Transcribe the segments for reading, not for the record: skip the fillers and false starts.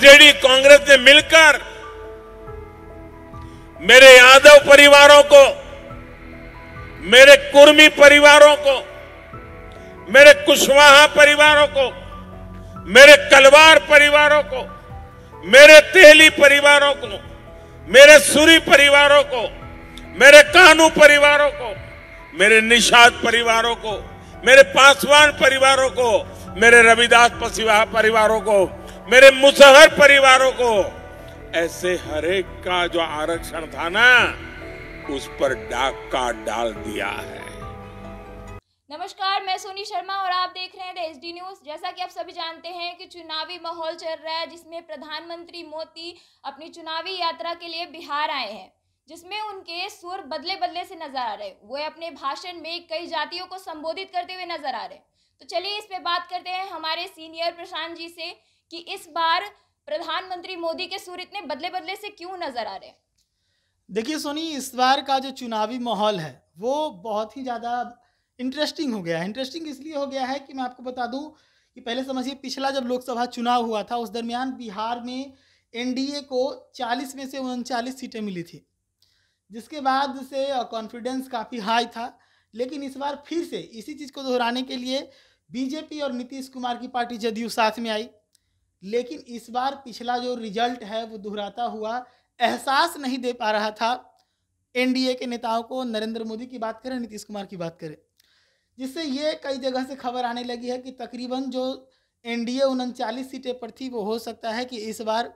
RJD Congress ने मिलकर मेरे यादव परिवारों को, मेरे कुर्मी परिवारों को, मेरे कुशवाहा परिवारों को, मेरे कलवार परिवारों को, मेरे तेली परिवारों को, मेरे सूरी परिवारों को, मेरे कानू परिवारों को, मेरे निषाद परिवारों को, मेरे पासवान परिवारों को, मेरे रविदास पसीवाहा परिवारों को, मेरे मुसहर परिवारों को, ऐसे हरेक का जो आरक्षण था ना, उस पर डाक काट डाल दिया है। नमस्कार, मैं सोनी शर्मा और आप देख रहे हैं द एचडी न्यूज। जैसा कि आप सभी जानते हैं कि चुनावी माहौल चल रहा है, जिसमें प्रधानमंत्री मोदी अपनी चुनावी यात्रा के लिए बिहार आए हैं, जिसमें उनके सुर बदले बदले से नजर आ रहे हैं। वो अपने भाषण में कई जातियों को संबोधित करते हुए नजर आ रहे हैं। तो चलिए इस पे बात करते हैं हमारे सीनियर प्रशांत जी से कि इस बार प्रधानमंत्री मोदी के सुर इतने बदले बदले से क्यों नजर आ रहे हैं। देखिए सोनी, इस बार का जो चुनावी माहौल है वो बहुत ही ज़्यादा इंटरेस्टिंग हो गया है। इंटरेस्टिंग इसलिए हो गया है कि मैं आपको बता दूं कि पहले समझिए, पिछला जब लोकसभा चुनाव हुआ था उस दरमियान बिहार में एनडीए को 40 में से 39 सीटें मिली थी, जिसके बाद से कॉन्फिडेंस काफ़ी हाई था। लेकिन इस बार फिर से इसी चीज़ को दोहराने के लिए बीजेपी और नीतीश कुमार की पार्टी जदयू साथ में आई। लेकिन इस बार पिछला जो रिजल्ट है वो दोहराता हुआ एहसास नहीं दे पा रहा था एनडीए के नेताओं को। नरेंद्र मोदी की बात करें, नीतीश कुमार की बात करें, जिससे ये कई जगह से खबर आने लगी है कि तकरीबन जो एनडीए 39 सीटें पर थी वो हो सकता है कि इस बार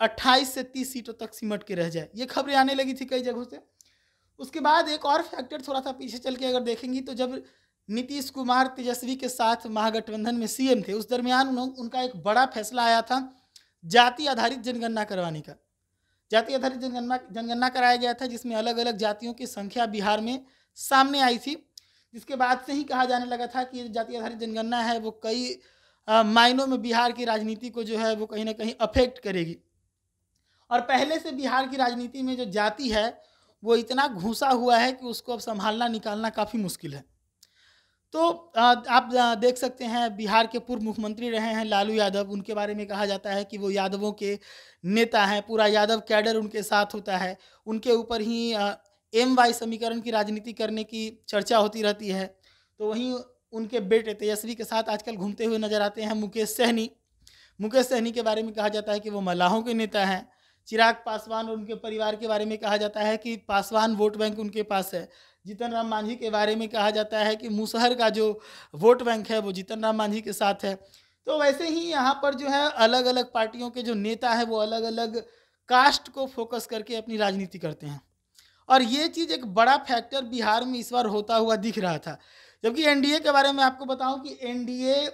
28 से 30 सीटों तक सिमट के रह जाए। ये खबरें आने लगी थी कई जगहों से। उसके बाद एक और फैक्टर थोड़ा सा पीछे चल के अगर देखेंगी तो जब नीतीश कुमार तेजस्वी के साथ महागठबंधन में सीएम थे, उस दरमियान उनका एक बड़ा फैसला आया था जाति आधारित जनगणना करवाने का। जाति आधारित जनगणना कराया गया था, जिसमें अलग अलग जातियों की संख्या बिहार में सामने आई थी, जिसके बाद से ही कहा जाने लगा था कि ये जाति आधारित जनगणना है वो कई मायनों में बिहार की राजनीति को जो है वो कहीं ना कहीं अफेक्ट करेगी। और पहले से बिहार की राजनीति में जो जाति है वो इतना घुसा हुआ है कि उसको अब संभालना निकालना काफ़ी मुश्किल है। तो आप देख सकते हैं बिहार के पूर्व मुख्यमंत्री रहे हैं लालू यादव, उनके बारे में कहा जाता है कि वो यादवों के नेता हैं, पूरा यादव कैडर उनके साथ होता है। उनके ऊपर ही MY समीकरण की राजनीति करने की चर्चा होती रहती है। तो वहीं उनके बेटे तेजस्वी के साथ आजकल घूमते हुए नजर आते हैं मुकेश सहनी। मुकेश सहनी के बारे में कहा जाता है कि वो मल्लाहों के नेता हैं। चिराग पासवान और उनके परिवार के बारे में कहा जाता है कि पासवान वोट बैंक उनके पास है। जीतन राम मांझी के बारे में कहा जाता है कि मुसहर का जो वोट बैंक है वो जीतन राम मांझी के साथ है। तो वैसे ही यहाँ पर जो है अलग अलग पार्टियों के जो नेता है वो अलग अलग कास्ट को फोकस करके अपनी राजनीति करते हैं। और ये चीज़ एक बड़ा फैक्टर बिहार में इस बार होता हुआ दिख रहा था। जबकि एनडीए के बारे में आपको बताऊं कि एनडीए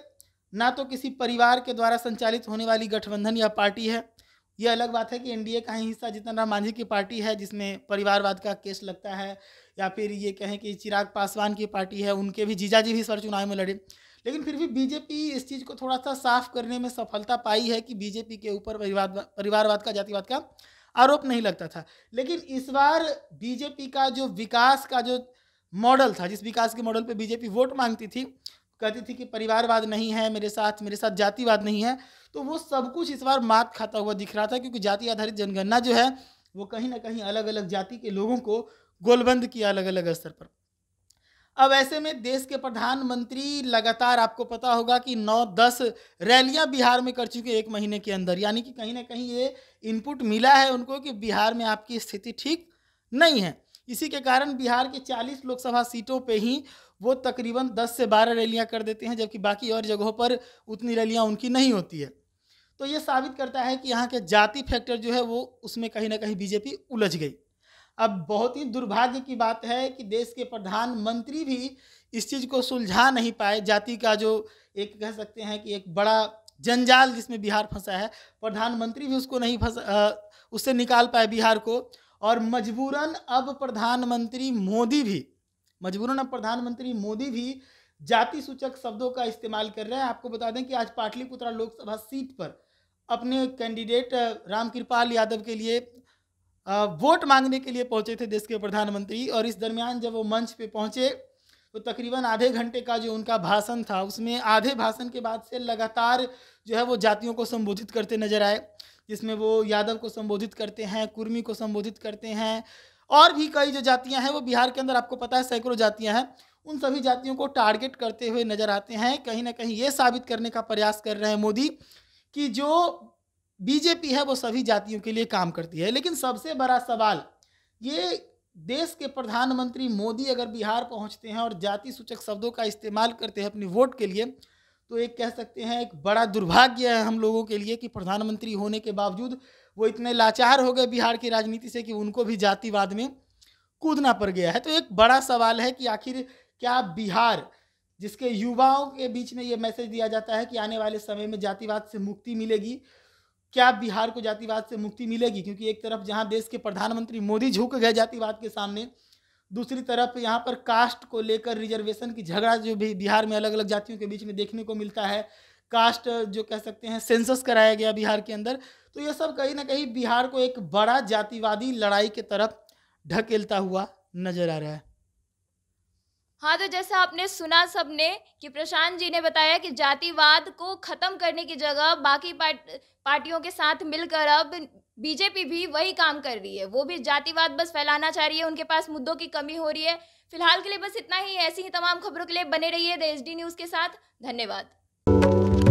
ना तो किसी परिवार के द्वारा संचालित होने वाली गठबंधन या पार्टी है। ये अलग बात है कि एनडीए का ही हिस्सा जीतन राम मांझी की पार्टी है, जिसमें परिवारवाद का केस लगता है, या फिर ये कहें कि चिराग पासवान की पार्टी है, उनके भी जीजाजी भी इस बार चुनाव में लड़े। लेकिन फिर भी बीजेपी इस चीज़ को थोड़ा सा साफ करने में सफलता पाई है कि बीजेपी के ऊपर परिवारवाद का, जातिवाद का आरोप नहीं लगता था। लेकिन इस बार बीजेपी का जो विकास का जो मॉडल था, जिस विकास के मॉडल पे बीजेपी वोट मांगती थी, कहती थी कि परिवारवाद नहीं है मेरे साथ जातिवाद नहीं है, तो वो सब कुछ इस बार मात खाता हुआ दिख रहा था। क्योंकि जाति आधारित जनगणना जो है वो कहीं ना कहीं अलग अलग जाति के लोगों को गोलबंद किया अलग अलग स्तर पर। अब ऐसे में देश के प्रधानमंत्री लगातार, आपको पता होगा कि 9-10 रैलियां बिहार में कर चुके एक महीने के अंदर। यानी कि कहीं ना कहीं ये इनपुट मिला है उनको कि बिहार में आपकी स्थिति ठीक नहीं है। इसी के कारण बिहार के 40 लोकसभा सीटों पे ही वो तकरीबन 10 से 12 रैलियां कर देते हैं, जबकि बाकी और जगहों पर उतनी रैलियां उनकी नहीं होती है। तो ये साबित करता है कि यहाँ के जाति फैक्टर जो है वो उसमें कहीं ना कहीं बीजेपी उलझ गई। अब बहुत ही दुर्भाग्य की बात है कि देश के प्रधानमंत्री भी इस चीज़ को सुलझा नहीं पाए। जाति का जो एक कह सकते हैं कि एक बड़ा जंजाल जिसमें बिहार फंसा है, प्रधानमंत्री भी उसको नहीं उससे निकाल पाए बिहार को। और मजबूरन अब प्रधानमंत्री मोदी भी जाति सूचक शब्दों का इस्तेमाल कर रहे हैं। आपको बता दें कि आज पाटलिपुत्रा लोकसभा सीट पर अपने कैंडिडेट रामकृपाल यादव के लिए वोट मांगने के लिए पहुंचे थे देश के प्रधानमंत्री। और इस दरमियान जब वो मंच पे पहुंचे तो तकरीबन आधे घंटे का जो उनका भाषण था, उसमें आधे भाषण के बाद से लगातार जो है वो जातियों को संबोधित करते नजर आए, जिसमें वो यादव को संबोधित करते हैं, कुर्मी को संबोधित करते हैं, और भी कई जो जातियां हैं वो बिहार के अंदर आपको पता है सैकड़ों जातियां हैं, उन सभी जातियों को टारगेट करते हुए नजर आते हैं। कहीं ना कहीं ये साबित करने का प्रयास कर रहे हैं मोदी कि जो बीजेपी है वो सभी जातियों के लिए काम करती है। लेकिन सबसे बड़ा सवाल, ये देश के प्रधानमंत्री मोदी अगर बिहार पहुंचते हैं और जाति सूचक शब्दों का इस्तेमाल करते हैं अपनी वोट के लिए, तो एक कह सकते हैं एक बड़ा दुर्भाग्य है हम लोगों के लिए कि प्रधानमंत्री होने के बावजूद वो इतने लाचार हो गए बिहार की राजनीति से कि उनको भी जातिवाद में कूदना पड़ गया है। तो एक बड़ा सवाल है कि आखिर क्या बिहार, जिसके युवाओं के बीच में ये मैसेज दिया जाता है कि आने वाले समय में जातिवाद से मुक्ति मिलेगी, क्या बिहार को जातिवाद से मुक्ति मिलेगी? क्योंकि एक तरफ जहां देश के प्रधानमंत्री मोदी झुक गए जातिवाद के सामने, दूसरी तरफ यहाँ पर कास्ट को लेकर रिजर्वेशन की झगड़ा जो भी बिहार में अलग अलग जातियों के बीच में देखने को मिलता है, कास्ट जो कह सकते हैं सेंसस कराया गया बिहार के अंदर, तो ये सब कहीं ना कहीं बिहार को एक बड़ा जातिवादी लड़ाई के तरफ ढकेलता हुआ नजर आ रहा है। हाँ, तो जैसा आपने सुना सबने कि प्रशांत जी ने बताया कि जातिवाद को खत्म करने की जगह बाकी पार्टियों के साथ मिलकर अब बीजेपी भी वही काम कर रही है, वो भी जातिवाद बस फैलाना चाह रही है, उनके पास मुद्दों की कमी हो रही है। फिलहाल के लिए बस इतना ही। ऐसी ही तमाम खबरों के लिए बने रहिए द एचडी न्यूज़ के साथ। धन्यवाद।